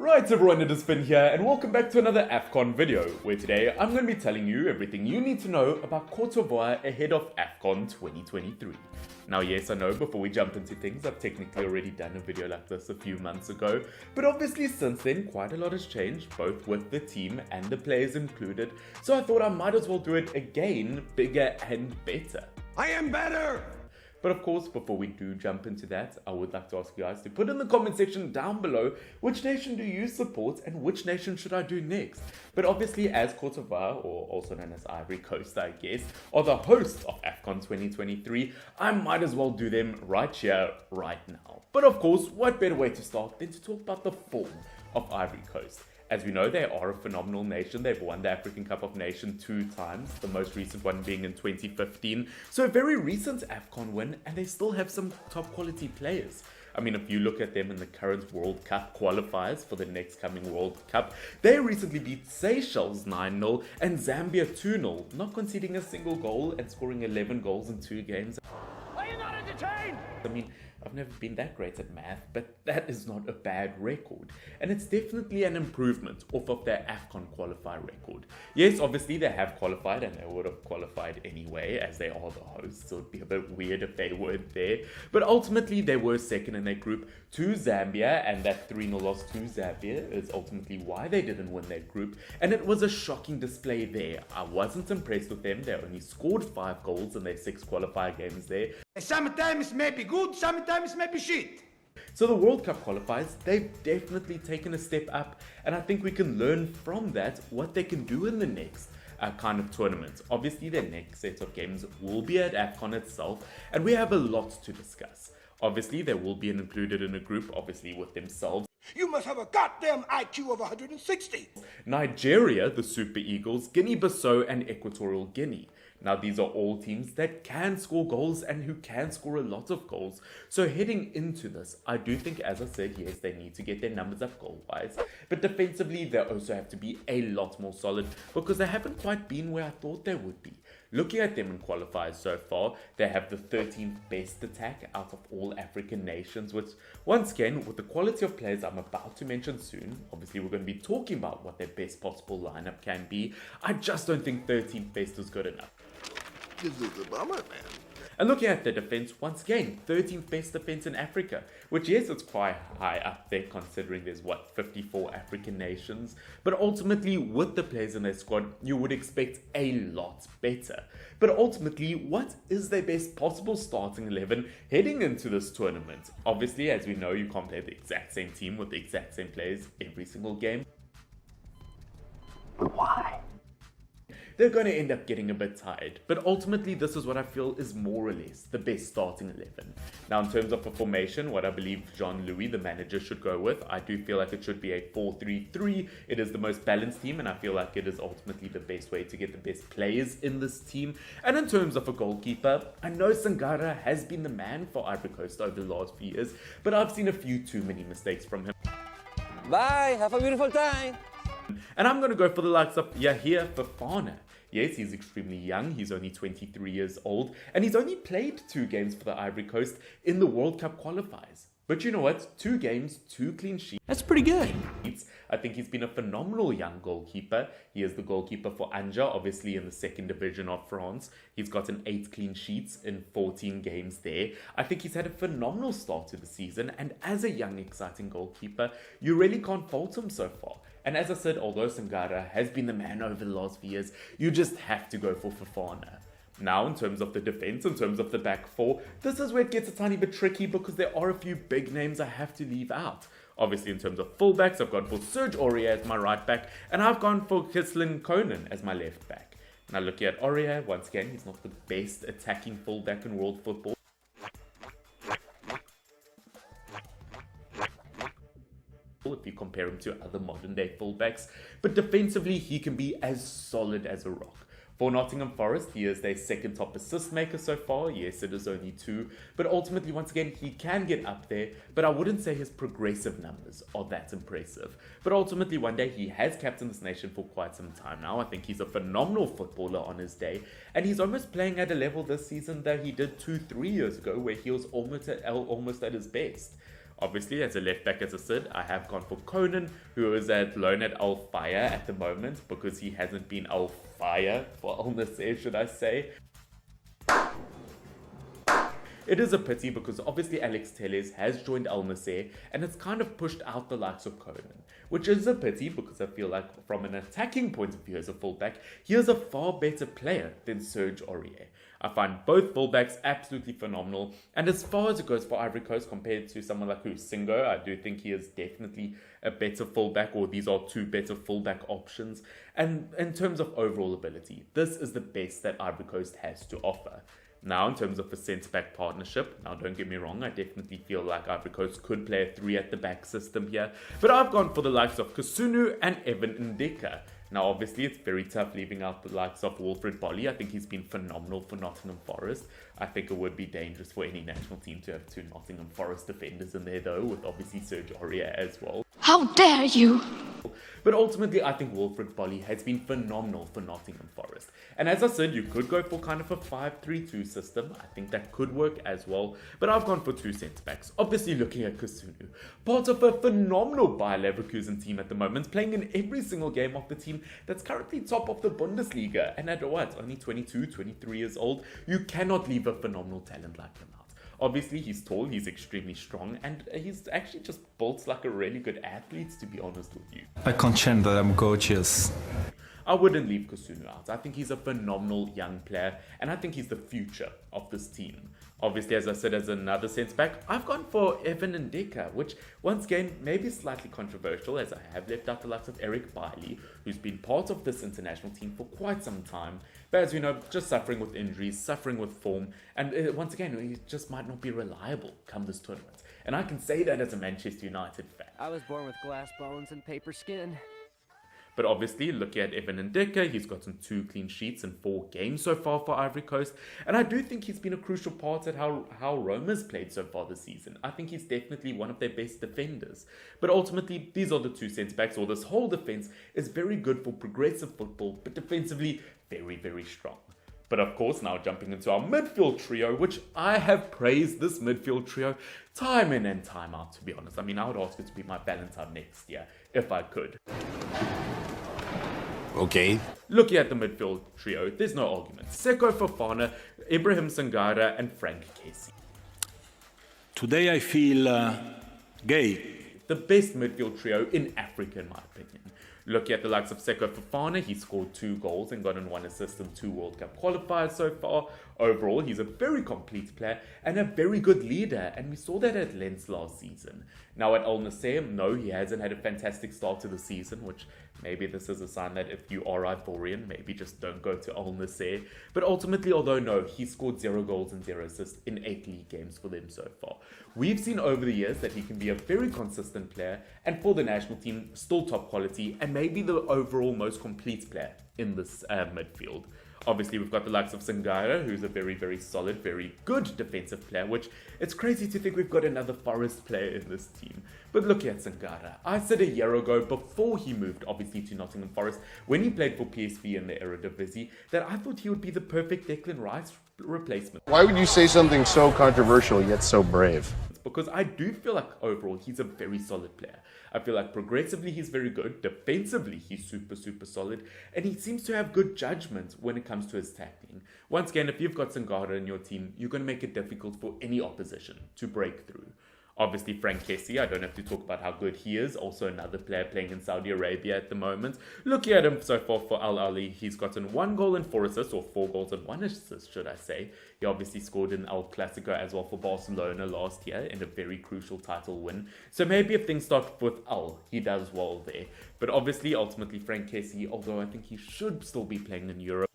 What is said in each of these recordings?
Right everyone, it is Finn here and welcome back to another Afcon video, where today I'm going to be telling you everything you need to know about Cote ahead of Afcon 2023. Now yes, I know before we jump into things, I've technically already done a video like this a few months ago, but obviously since then quite a lot has changed, both with the team and the players included, so I thought I might as well do it again, bigger and better. I am better! But of course, before we do jump into that, I would like to ask you guys to put in the comment section down below which nation do you support and which nation should I do next. But obviously, as Cote d'Ivoire, or also known as Ivory Coast I guess, are the hosts of Afcon 2023, I might as well do them right here, right now. But of course, what better way to start than to talk about the form of Ivory Coast. As we know, they are a phenomenal nation. They've won the African Cup of Nations 2 times, the most recent one being in 2015. So a very recent Afcon win, and they still have some top quality players. I mean, if you look at them in the current World Cup qualifiers for the next coming World Cup, they recently beat Seychelles 9-0 and Zambia 2-0, not conceding a single goal and scoring 11 goals in 2 games. Are you not entertained? I mean, I've never been that great at math, but that is not a bad record. And it's definitely an improvement off of their Afcon qualifier record. Yes, obviously they have qualified and they would have qualified anyway as they are the hosts, so it'd be a bit weird if they weren't there. But ultimately they were second in their group to Zambia, and that 3-0 loss to Zambia is ultimately why they didn't win their group. And it was a shocking display there. I wasn't impressed with them. They only scored 5 goals in their 6 qualifier games there. Sometimes may be good, sometimes may be shit. So the World Cup qualifiers, they've definitely taken a step up, and I think we can learn from that what they can do in the next kind of tournament. Obviously their next set of games will be at Afcon itself, and we have a lot to discuss. Obviously they will be included in a group, obviously with themselves. You must have a goddamn IQ of 160. Nigeria, the Super Eagles, Guinea-Bissau and Equatorial Guinea. Now these are all teams that can score goals and who can score a lot of goals. So heading into this, I do think, as I said, yes, they need to get their numbers up goal-wise. But defensively, they also have to be a lot more solid because they haven't quite been where I thought they would be. Looking at them in qualifiers so far, they have the 13th best attack out of all African nations, which once again, with the quality of players I'm about to mention soon, obviously we're going to be talking about what their best possible lineup can be, I just don't think 13th best is good enough. This is a bummer, man. And looking at the defense, once again, 13th best defense in Africa, which yes, it's quite high up there considering there's 54 African nations, but ultimately with the players in their squad, you would expect a lot better. But ultimately, what is their best possible starting 11 heading into this tournament? Obviously, as we know, you can't play the exact same team with the exact same players every single game. But why? They're going to end up getting a bit tired, but ultimately this is what I feel is more or less the best starting 11. Now in terms of a formation, what I believe Jean-Louis, the manager, should go with, I do feel like it should be a 4-3-3. It is the most balanced team and I feel like it is ultimately the best way to get the best players in this team. And in terms of a goalkeeper, I know Sangara has been the man for Ivory Coast over the last few years, but I've seen a few too many mistakes from him. Bye, have a beautiful time. And I'm going to go for the likes of Yahia Fofana. Yes, he's extremely young, he's only 23 years old, and he's only played 2 games for the Ivory Coast in the World Cup qualifiers. But you know what? 2 games, 2 clean sheets. That's pretty good. I think he's been a phenomenal young goalkeeper. He is the goalkeeper for Angers, obviously in the 2nd division of France. He's gotten 8 clean sheets in 14 games there. I think he's had a phenomenal start to the season, and as a young, exciting goalkeeper, you really can't fault him so far. And as I said, although Sangara has been the man over the last few years, you just have to go for Fofana. Now, in terms of the defense, in terms of the back 4, this is where it gets a tiny bit tricky because there are a few big names I have to leave out. Obviously, in terms of fullbacks, I've gone for Serge Aurier as my right back, and I've gone for Kislin Conan as my left back. Now, looking at Aurier, once again, he's not the best attacking fullback in world football. If you compare him to other modern day fullbacks, but defensively he can be as solid as a rock. For Nottingham Forest, he is their 2nd top assist maker so far. Yes, it is only 2, but ultimately once again he can get up there, but I wouldn't say his progressive numbers are that impressive. But ultimately one day he has captained this nation for quite some time now. I think he's a phenomenal footballer on his day, and he's almost playing at a level this season that he did 2-3 years ago where he was almost at his best. Obviously, as a left back, as I said, I have gone for Conan, who is at loan at Al Fire at the moment because he hasn't been Al Fire for Al Nassr, should I say. It is a pity because obviously Alex Telles has joined Al Nassr and it's kind of pushed out the likes of Conan, which is a pity because I feel like from an attacking point of view as a fullback, he is a far better player than Serge Aurier. I find both fullbacks absolutely phenomenal, and as far as it goes for Ivory Coast compared to someone like Singo, I do think he is definitely a better fullback, or these are two better fullback options. And in terms of overall ability, this is the best that Ivory Coast has to offer. Now, in terms of a centre-back partnership, now don't get me wrong, I definitely feel like Ivory Coast could play a 3-at-the-back system here, but I've gone for the likes of Kusunu and Evan Ndicka. Now, obviously, it's very tough leaving out the likes of Wilfred Bolly. I think he's been phenomenal for Nottingham Forest. I think it would be dangerous for any national team to have two Nottingham Forest defenders in there, though, with obviously Serge Aurier as well. How dare you! But ultimately, I think Wilfred Bolly has been phenomenal for Nottingham Forest. And as I said, you could go for kind of a 5-3-2 system. I think that could work as well. But I've gone for two centre-backs. Obviously looking at Kusunu, part of a phenomenal Bayer Leverkusen team at the moment, playing in every single game of the team that's currently top of the Bundesliga. And at what, only 22, 23 years old? You cannot leave a phenomenal talent like him out. Obviously, he's tall, he's extremely strong, and he's actually just built like a really good athlete, to be honest with you. I contend that I'm gorgeous. I wouldn't leave Kusunu out. I think he's a phenomenal young player, and I think he's the future of this team. Obviously, as I said, as another centre-back, I've gone for Evan Ndicka, which, once again, may be slightly controversial, as I have left out the likes of Eric Bailey, who's been part of this international team for quite some time. But as we know, just suffering with injuries, suffering with form, and once again, he just might not be reliable come this tournament. And I can say that as a Manchester United fan. I was born with glass bones and paper skin. But obviously, looking at Evan Ndicka, he's gotten 2 clean sheets in 4 games so far for Ivory Coast. And I do think he's been a crucial part at how Roma's played so far this season. I think he's definitely one of their best defenders. But ultimately, these are the two centre-backs, or this whole defence is very good for progressive football, but defensively, very, very strong. But of course, now jumping into our midfield trio, which I have praised this midfield trio time in and time out, to be honest. I mean, I would ask it to be my Valentine next year, if I could. Okay. Looking at the midfield trio, there's no argument. Seko Fofana, Ibrahim Sangara, and Franck Kessie. Today I feel gay. The best midfield trio in Africa, in my opinion. Looking at the likes of Seko Fofana, he scored 2 goals and gotten 1 assist in 2 World Cup qualifiers so far. Overall, he's a very complete player and a very good leader, and we saw that at Lens last season. Now at Al Nassr, no, he hasn't had a fantastic start to the season, which maybe this is a sign that if you are Ivorian, maybe just don't go to Al Nassr. But ultimately, although no, he scored 0 goals and 0 assists in 8 league games for them so far. We've seen over the years that he can be a very consistent player, and for the national team, still top quality, and maybe the overall most complete player in this midfield. Obviously, we've got the likes of Sangara, who's a very, very solid, very good defensive player, which it's crazy to think we've got another Forest player in this team. But look at Sangara. I said a year ago, before he moved, obviously, to Nottingham Forest, when he played for PSV in the Eredivisie, that I thought he would be the perfect Declan Rice replacement. Why would you say something so controversial yet so brave? Because I do feel like overall he's a very solid player. I feel like progressively he's very good, defensively he's super, super solid, and he seems to have good judgment when it comes to his tackling. Once again, if you've got Sangara in your team, you're going to make it difficult for any opposition to break through. Obviously, Franck Kessie, I don't have to talk about how good he is. Also another player playing in Saudi Arabia at the moment. Looking at him so far for Al Ahly, he's gotten 1 goal and 4 assists, or 4 goals and 1 assist, should I say. He obviously scored in El Clasico as well for Barcelona last year in a very crucial title win. So maybe if things start with Al, he does well there. But obviously, ultimately, Franck Kessie, although I think he should still be playing in Europe.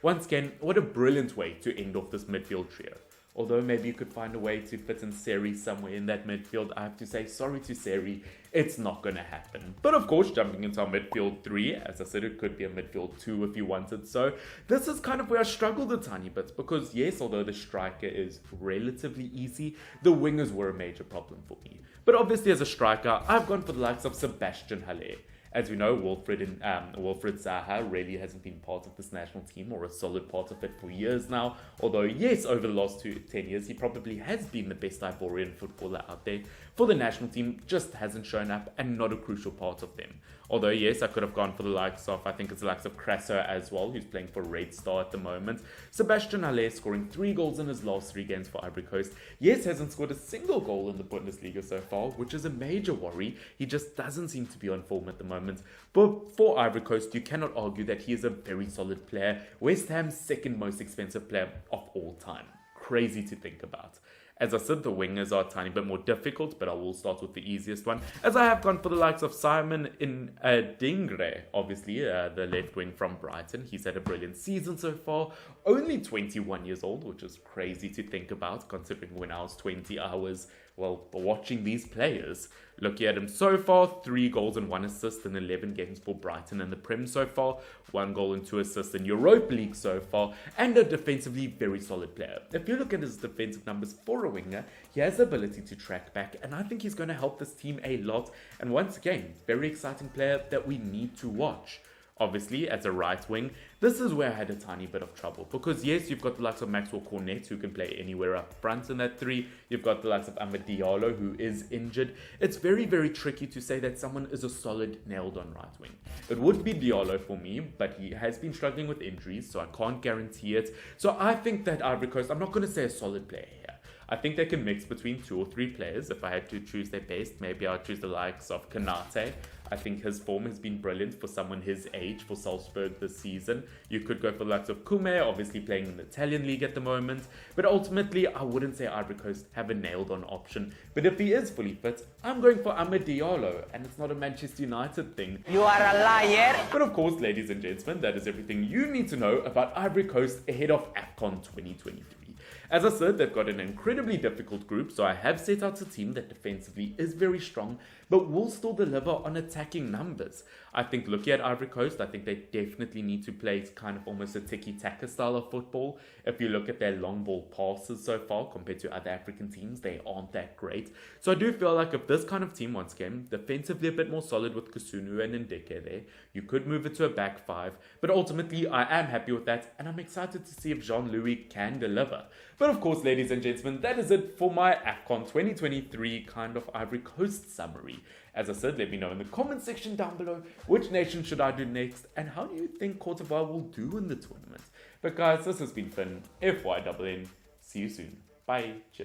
Once again, what a brilliant way to end off this midfield trio. Although maybe you could find a way to fit in Seri somewhere in that midfield, I have to say sorry to Seri, it's not going to happen. But of course, jumping into our midfield 3, as I said, it could be a midfield 2 if you wanted. So this is kind of where I struggled a tiny bit, because yes, although the striker is relatively easy, the wingers were a major problem for me. But obviously as a striker, I've gone for the likes of Sébastien Haller. As we know, Wilfried Zaha really hasn't been part of this national team or a solid part of it for years now. Although, yes, over the last 10 years, he probably has been the best Ivorian footballer out there. For the national team, just hasn't shown up and not a crucial part of them. Although, yes, I could have gone for the likes of, I think it's the likes of Crasso as well, who's playing for Red Star at the moment. Sébastien Haller scoring 3 goals in his last 3 games for Ivory Coast. Yes, hasn't scored a single goal in the Bundesliga so far, which is a major worry. He just doesn't seem to be on form at the moment. But for Ivory Coast, you cannot argue that he is a very solid player. West Ham's second most expensive player of all time. Crazy to think about. As I said, the wingers are a tiny bit more difficult, but I will start with the easiest one, as I have gone for the likes of Simon Ndicka, obviously, the left wing from Brighton. He's had a brilliant season so far, only 21 years old, which is crazy to think about, considering when I was 20, I was, well, watching these players. Looking at him so far, 3 goals and 1 assist in 11 games for Brighton in the Prem so far, 1 goal and 2 assists in Europa League so far, and a defensively very solid player. If you look at his defensive numbers for a winger, he has the ability to track back, and I think he's going to help this team a lot. And once again, very exciting player that we need to watch. Obviously, as a right wing, this is where I had a tiny bit of trouble. Because yes, you've got the likes of Maxwell Cornet, who can play anywhere up front in that 3. You've got the likes of Amad Diallo, who is injured. It's very, very tricky to say that someone is a solid, nailed-on right wing. It would be Diallo for me, but he has been struggling with injuries, so I can't guarantee it. So I think that Ivory Coast, I'm not going to say a solid player here. I think they can mix between 2 or 3 players. If I had to choose their best, maybe I'd choose the likes of Konate. I think his form has been brilliant for someone his age for Salzburg this season. You could go for the likes of Kume, obviously playing in the Italian league at the moment. But ultimately, I wouldn't say Ivory Coast have a nailed-on option. But if he is fully fit, I'm going for Amad Diallo. And it's not a Manchester United thing. You are a liar! But of course, ladies and gentlemen, that is everything you need to know about Ivory Coast ahead of Afcon 2023. As I said, they've got an incredibly difficult group, so I have set out a team that defensively is very strong, but will still deliver on attacking numbers. I think looking at Ivory Coast, I think they definitely need to play kind of almost a tiki-taka style of football. If you look at their long ball passes so far compared to other African teams, they aren't that great. So I do feel like if this kind of team once again, defensively a bit more solid with Kusunu and Ndicka there, you could move it to a back 5. But ultimately, I am happy with that, and I'm excited to see if Jean-Louis can deliver. But of course, ladies and gentlemen, that is it for my Afcon 2023 kind of Ivory Coast summary. As I said, let me know in the comment section down below which nation should I do next and how do you think Cote d'Ivoire will do in the tournament. But guys, this has been Finn, FYNN. See you soon. Bye. Cheers.